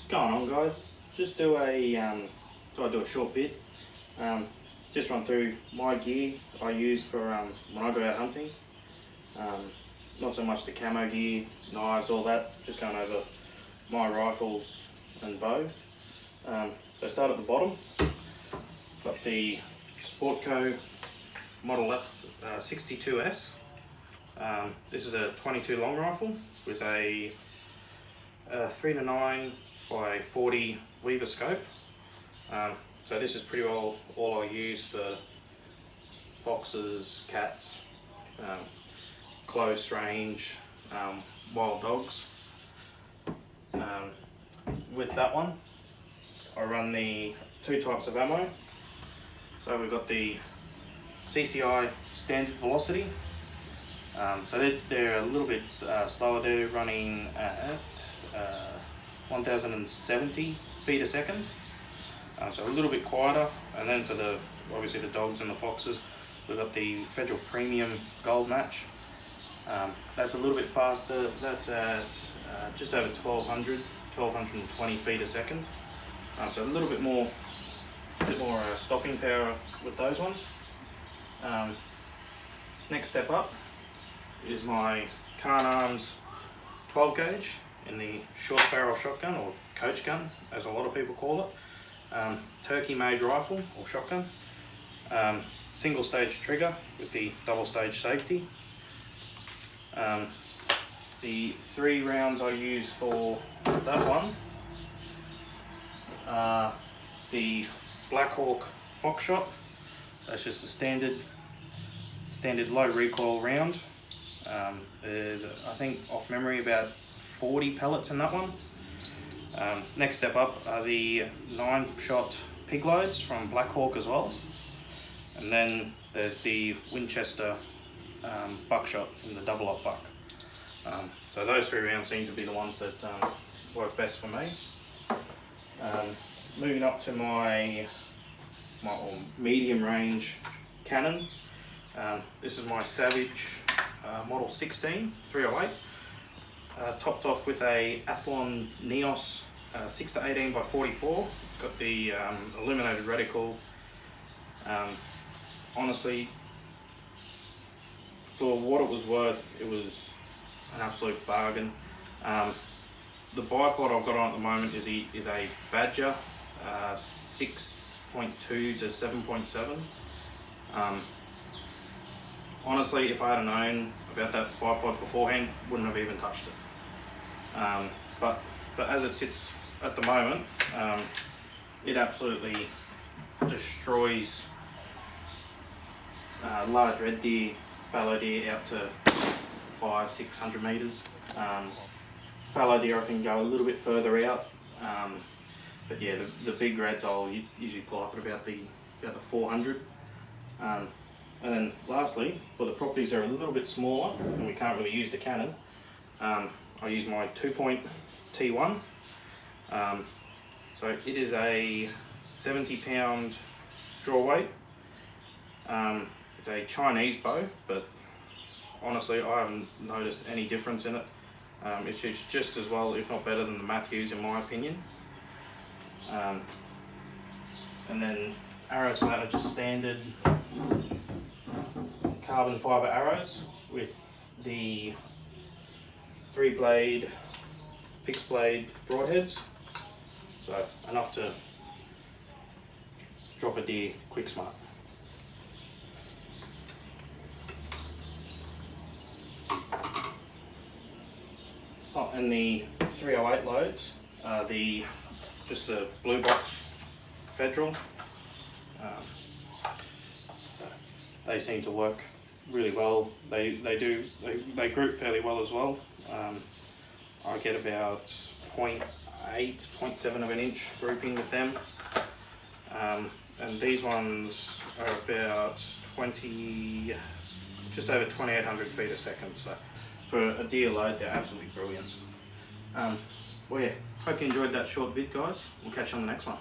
going on, guys? Just do a thought I'd do a short vid. Just run through my gear I use for when I go out hunting. Not so much the camo gear, knives, all that. Just going over my rifles and bow. So start at the bottom. Got the Sportco Model 62S. This is a 22 long rifle with a 3-9 by 40 Weaver scope. So this is pretty well all I use for foxes, cats, close range, wild dogs. With that one, I run the two types of ammo. So we've got the CCI standard velocity. So they're a little bit slower. They're running at 1070 feet a second. So a little bit quieter. And then for obviously the dogs and the foxes, we've got the Federal Premium Gold Match. That's a little bit faster. That's at just over 1220 feet a second. So a little bit more stopping power with those ones. Next step up is my Carn Arms 12 gauge in the short barrel shotgun, or coach gun as a lot of people call it. Turkey made rifle or shotgun. Single stage trigger with the double stage safety. The 3 rounds I use for that one are the Black Hawk Fox Shot. So it's just a standard low recoil round. There's, I think off memory, about 40 pellets in that one. Next step up are the 9-shot pig loads from Black Hawk as well. And then there's the Winchester buckshot in the double up buck. So those 3 rounds seem to be the ones that work best for me. Moving up to my medium range cannon. This is my Savage Model 16 308, topped off with a Athlon Neos 6-18 by 44. It's got the illuminated reticle. Honestly, for what it was worth, it was an absolute bargain. The bipod I've got on at the moment is a Badger 6.2 to 7.7. Honestly, if I had known about that bipod beforehand, wouldn't have even touched it. But as it sits at the moment, it absolutely destroys large red deer, fallow deer out to 500-600 meters. Fallow deer I can go a little bit further out, but yeah, the big reds I'll usually pull up at about the 400. And then lastly, for the properties that are a little bit smaller and we can't really use the cannon, I use my 2-point T1. So it is a 70-pound draw weight. It's a Chinese bow, but honestly I haven't noticed any difference in it. It shoots just as well, if not better, than the Matthews in my opinion. And then arrows for that are just standard carbon fibre arrows with the 3-blade fixed blade broadheads, so enough to drop a deer quick smart. Oh, and the 308 loads are just the blue box Federal. So they seem to work really well. They group fairly well as well. I get about 0.8, 0.7 of an inch grouping with them. And these ones are about just over 2,800 feet a second. So for a deer load, they're absolutely brilliant. Well, yeah, hope you enjoyed that short vid, guys. We'll catch you on the next one.